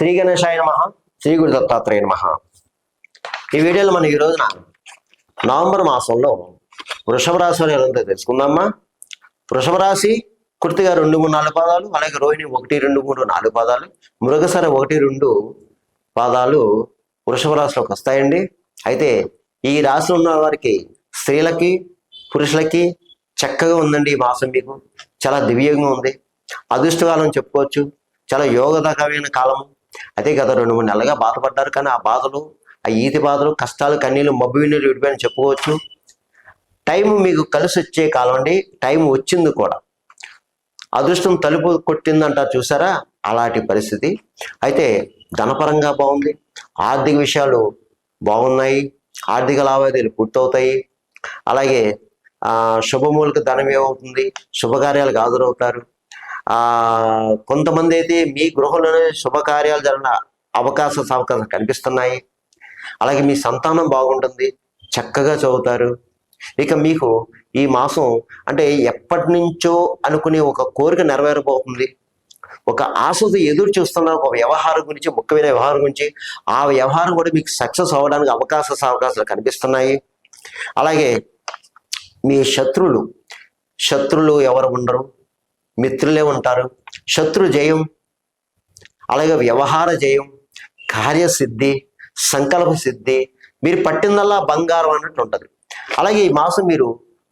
శ్రీ గణేశాయ నమః, శ్రీ గురు దత్తాత్రేయ నమః. ఈ వీడియోలో మనం ఈ రోజున నవంబర్ మాసంలో వృషభ రాశి వారు ఎలా ఉందో తెలుసుకుందామా. వృషభ రాశి కుర్తిగా 2, 3, 4 పాదాలు, అలాగే రోహిణి 1, 2, 3, 4 పాదాలు, మృగశిర 1, 2 పాదాలు వృషభ రాశిలోకి వస్తాయండి. అయితే ఈ రాశిలో ఉన్న వారికి స్త్రీలకి పురుషులకి చక్కగా ఉందండి. ఈ మాసం మీకు చాలా దివ్యంగా ఉంది. అదృష్టకాలం చెప్పుకోవచ్చు. చాలా యోగదాయకమైన కాలం. అయితే గత 2-3 నెలలుగా బాధపడ్డారు, కానీ ఆ బాధలు, ఆ ఈతి బాధలు, కష్టాలు, కన్నీళ్ళు, మబ్బు విన్నీళ్ళు విడిపోయిన చెప్పుకోవచ్చు. టైం మీకు కలిసి వచ్చే కాలం అండి. టైం వచ్చింది కూడా. అదృష్టం తలుపు కొట్టిందంటారు చూసారా, అలాంటి పరిస్థితి. అయితే ధనపరంగా బాగుంది, ఆర్థిక విషయాలు బాగున్నాయి, ఆర్థిక లావాదేవీలు పూర్తవుతాయి. అలాగే శుభమూలక ధనం ఏమవుతుంది, శుభకార్యాలకు హాజరవుతారు. కొంతమంది అయితే మీ గృహంలోనే శుభకార్యాలు జరిగిన అవకాశాలు కనిపిస్తున్నాయి. అలాగే మీ సంతానం బాగుంటుంది, చక్కగా చదువుతారు. ఇక మీకు ఈ మాసం అంటే ఎప్పటి నుంచో అనుకునే ఒక కోరిక నెరవేరబోతుంది. ఒక ఆశతో ఎదురు చూస్తున్న ఒక వ్యవహారం గురించి, ముఖ్యమైన వ్యవహారం గురించి, ఆ వ్యవహారం కూడా మీకు సక్సెస్ అవ్వడానికి అవకాశాలు కనిపిస్తున్నాయి. అలాగే మీ శత్రులు ఎవరు ఉండరు, మిత్రులే ఉంటారు. శత్రు జయం, అలాగే వ్యవహార జయం, కార్యసిద్ధి, సంకల్ప సిద్ధి, మీరు పట్టిందల్లా బంగారం అన్నట్టు ఉంటుంది. అలాగే ఈ మాసం మీరు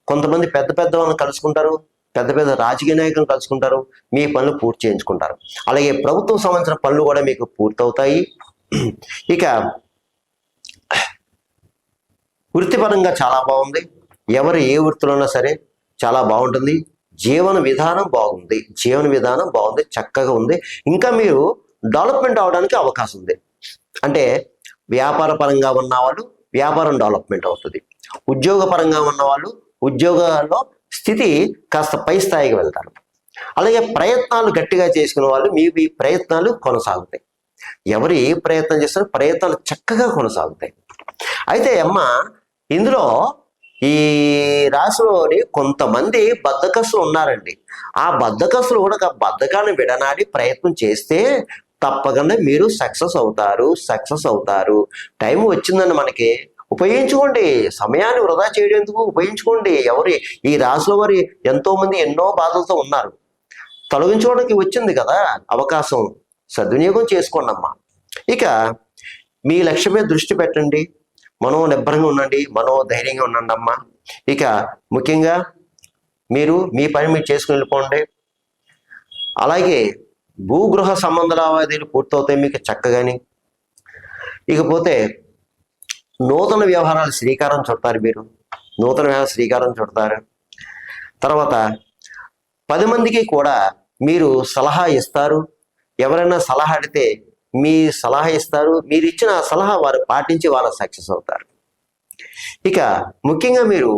కొంతమంది పెద్ద వాళ్ళని కలుసుకుంటారు, పెద్ద రాజకీయ నాయకులను కలుసుకుంటారు, మీ పనులు పూర్తి చేయించుకుంటారు. అలాగే ప్రభుత్వం సంబంధించిన పనులు కూడా మీకు పూర్తవుతాయి. ఇక వృత్తిపరంగా చాలా బాగుంది. ఎవరు ఏ వృత్తిలో ఉన్నా సరే చాలా బాగుంటుంది. జీవన విధానం బాగుంది, చక్కగా ఉంది. ఇంకా మీరు డెవలప్మెంట్ అవడానికి అవకాశం ఉంది. అంటే వ్యాపార పరంగా ఉన్న వాళ్ళు వ్యాపారం డెవలప్మెంట్ అవుతుంది. ఉద్యోగ పరంగా ఉన్న వాళ్ళు ఉద్యోగాల్లో స్థితి కాస్త పై స్థాయికి వెళ్తారు. అలాగే ప్రయత్నాలు గట్టిగా చేసుకునే వాళ్ళు మీ ప్రయత్నాలు కొనసాగుతాయి. ఎవరు ఏ ప్రయత్నం చేస్తారో ప్రయత్నాలు చక్కగా కొనసాగుతాయి. అయితే ఇందులో ఈ రాశిలోని కొంతమంది బద్ధకస్తులు ఉన్నారండి. ఆ బద్ధకస్తులు కూడా బద్ధకాన్ని విడనాడి ప్రయత్నం చేస్తే తప్పకుండా మీరు సక్సెస్ అవుతారు. టైం వచ్చిందని మనకి ఉపయోగించుకోండి. సమయాన్ని వృధా చేయడం ఎందుకు, ఉపయోగించుకోండి. ఈ రాశిలో వారి ఎంతో మంది ఎన్నో బాధలతో ఉన్నారు. తొలగించుకోవడానికి వచ్చింది కదా అవకాశం, సద్వినియోగం చేసుకోండి అమ్మా. ఇక మీ లక్ష్యం మీద దృష్టి పెట్టండి, మనోనిబ్బరంగా ఉండండి, మనోధైర్యంగా ఉండండి అమ్మా. ఇక ముఖ్యంగా మీరు మీ పని మీరు చేసుకుని వెళ్ళిపోండి. అలాగే భూగృహ సంబంధ లావాదేవీలు పూర్తవుతాయి మీకు చక్కగాని. ఇకపోతే నూతన వ్యవహారాలు శ్రీకారం చుడతారు. తర్వాత 10 మందికి కూడా మీరు సలహా ఇస్తారు. ఎవరైనా సలహా అడిగితే మీ సలహా ఇస్తారు. మీరు ఇచ్చిన సలహా వారు పాటించి వాళ్ళు సక్సెస్ అవుతారు. ఇక ముఖ్యంగా మీరు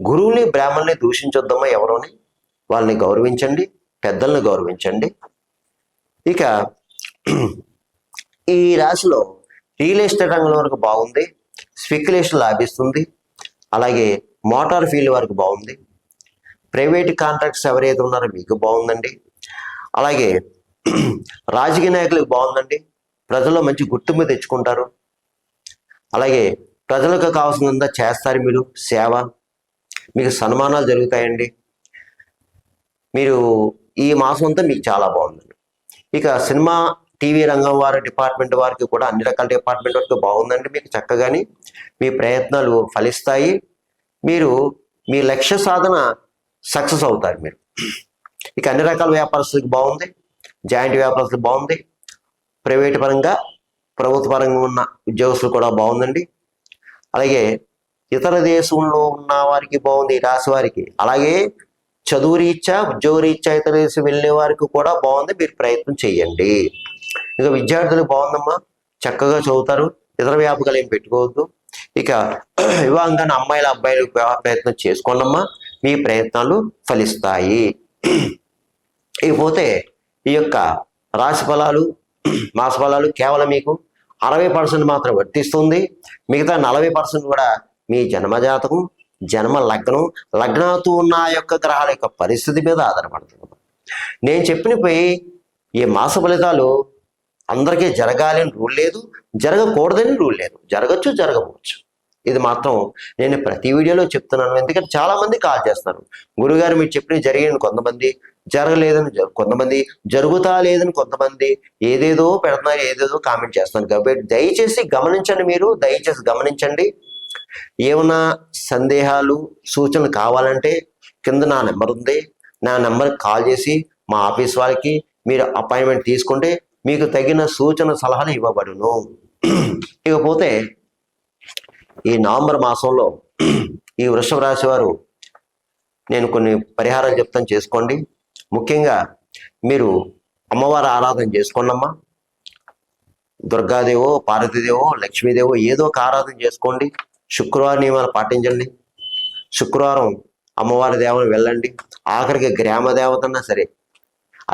గురువుని బ్రాహ్మణుని దూషించొద్దమ్మా. ఎవరోని వాళ్ళని గౌరవించండి, పెద్దల్ని గౌరవించండి. ఇక ఈ రాశిలో రియల్ ఎస్టేట్ రంగం వరకు బాగుంది, స్పెక్యులేషన్ లాభిస్తుంది. అలాగే మోటార్ ఫీల్డ్ వరకు బాగుంది. ప్రైవేట్ కాంట్రాక్ట్స్ ఎవరైతే ఉన్నారో మీకు బాగుందండి. అలాగే రాజకీయ నాయకులకు బాగుందండి. ప్రజల్లో మంచి గుర్తింపు తెచ్చుకుంటారు. అలాగే ప్రజలకు కావాల్సిందంతా చేస్తారు. మీరు సేవ, మీకు సన్మానాలు జరుగుతాయండి. మీరు ఈ మాసం అంతా మీకు చాలా బాగుందండి. ఇక సినిమా టీవీ రంగం వారి డిపార్ట్మెంట్ వారికి కూడా అన్ని రకాల డిపార్ట్మెంట్ వరకు బాగుందండి. మీకు చక్కగాని మీ ప్రయత్నాలు ఫలిస్తాయి. మీరు మీ లక్ష్య సాధన సక్సెస్ అవుతారు మీరు. ఇక అన్ని రకాల వ్యాపారస్తులకు బాగుంది, జాయింట్ వ్యాపారస్తులకు బాగుంది. ప్రైవేట్ పరంగా, ప్రభుత్వ పరంగా ఉన్న ఉద్యోగస్తులు కూడా బాగుందండి. అలాగే ఇతర దేశంలో ఉన్న వారికి బాగుంది, ఈ రాశి వారికి. అలాగే చదువు రీత్యా, ఉద్యోగ రీత్యా ఇతర దేశం వెళ్ళే వారికి కూడా బాగుంది. మీరు ప్రయత్నం చేయండి. ఇక విద్యార్థులకు బాగుందమ్మా, చక్కగా చదువుతారు. ఇతర వ్యాపకాలు ఏం పెట్టుకోవద్దు. ఇక వివాహంగానే అబ్బాయిలు ప్రయత్నం చేసుకోండమ్మా, మీ ప్రయత్నాలు ఫలిస్తాయి. ఇకపోతే ఈ యొక్క రాశి ఫలాలు, మాస ఫలాలు కేవలం మీకు 60% మాత్రం వర్తిస్తుంది. మిగతా 40% కూడా మీ జన్మజాతకం, జన్మ లగ్నాతో ఉన్న యొక్క గ్రహాల యొక్క పరిస్థితి మీద ఆధారపడుతుంది. నేను చెప్పినపై ఈ మాస ఫలితాలు అందరికీ జరగాలి అని రూల్ లేదు, జరగకూడదని రూల్ లేదు, జరగచ్చు జరగవచ్చు. ఇది మాత్రం నేను ప్రతి వీడియోలో చెప్తున్నాను. ఎందుకంటే చాలా మంది కాల్ చేస్తారు, గురుగారు మీరు చెప్పిన జరిగిన కొంతమంది, జరగలేదని కొంతమంది, జరుగుతా లేదని కొంతమంది, ఏదేదో పెడుతున్నారు, ఏదేదో కామెంట్ చేస్తున్నారు. కాబట్టి దయచేసి గమనించండి, మీరు దయచేసి గమనించండి. ఏమన్నా సందేహాలు సూచనలు కావాలంటే కింద నా నెంబర్ ఉంది, నా నెంబర్కి కాల్ చేసి మా ఆఫీస్ వాళ్ళకి మీరు అపాయింట్మెంట్ తీసుకుంటే మీకు తగిన సూచన సలహాలు ఇవ్వబడును. ఇకపోతే ఈ నవంబర్ మాసంలో ఈ వృషభ రాశి వారు నేను కొన్ని పరిహారాలు చెప్తాను, చేసుకోండి. ముఖ్యంగా మీరు అమ్మవారి ఆరాధన చేసుకోండమ్మా. దుర్గాదేవో, పార్వతీదేవో, లక్ష్మీదేవో ఏదో ఒక ఆరాధన చేసుకోండి. శుక్రవారం నియమాలు పాటించండి. శుక్రవారం అమ్మవారి దేవతను వెళ్ళండి. ఆఖరికి గ్రామ దేవతన్నా సరే,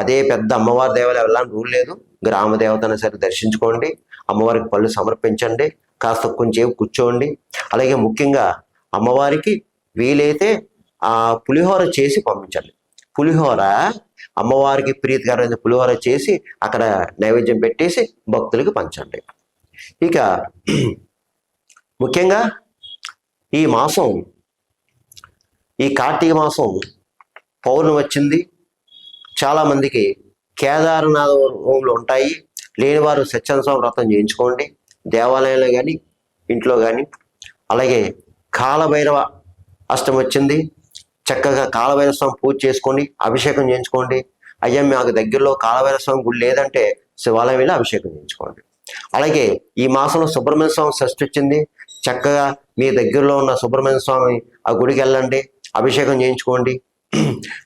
అదే పెద్ద అమ్మవారి దేవత వెళ్ళాలని రూల్ లేదు, గ్రామ దేవతన్నా సరే దర్శించుకోండి. అమ్మవారికి పళ్ళు సమర్పించండి, కాస్త కొంచెం కూర్చోండి. అలాగే ముఖ్యంగా అమ్మవారికి వీలైతే ఆ పులిహోర చేసి పంపించండి. పులిహోర అమ్మవారికి ప్రీతికరమైన పులిహోర చేసి అక్కడ నైవేద్యం పెట్టేసి భక్తులకి పంచండి. ఇక ముఖ్యంగా ఈ మాసం, ఈ కార్తీక మాసం పౌర్ణమి వచ్చింది. చాలామందికి కేదారనాథ హోములు ఉంటాయి, లేనివారు సత్యనారాయణ వ్రతం చేయించుకోండి, దేవాలయంలో కానీ ఇంట్లో కానీ. అలాగే కాలభైరవ అష్టమి వచ్చింది, చక్కగా కాలభైరవ స్వామి పూజ చేసుకోండి, అభిషేకం చేయించుకోండి. అయ్యా మాకు దగ్గరలో కాలభైరవ స్వామి గుడి లేదంటే శివాలయం వెళ్ళి అభిషేకం చేయించుకోండి. అలాగే ఈ మాసంలో సుబ్రహ్మణ్య స్వామి షష్ఠి వచ్చింది, చక్కగా మీ దగ్గరలో ఉన్న సుబ్రహ్మణ్య స్వామి ఆ గుడికి వెళ్ళండి, అభిషేకం చేయించుకోండి.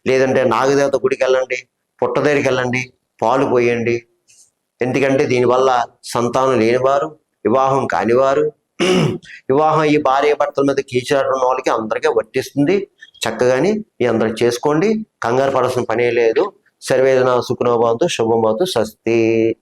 లేదంటే నాగదేవత గుడికి వెళ్ళండి, పుట్ట దగ్గరికి వెళ్ళండి, పాలు పోయండి. ఎందుకంటే దీనివల్ల సంతానం లేనివారు, వివాహం కానివారు, వివాహం ఈ భార్య భర్తల మీద కీచడం ఉన్న వాళ్ళకి అందరికీ వర్తిస్తుంది. చక్కగాని మీ అందరూ చేసుకోండి, కంగారు పడాల్సిన పనే లేదు. సర్వేజన సుఖనో భవంతు, శుభం భవతు, స్వస్తి.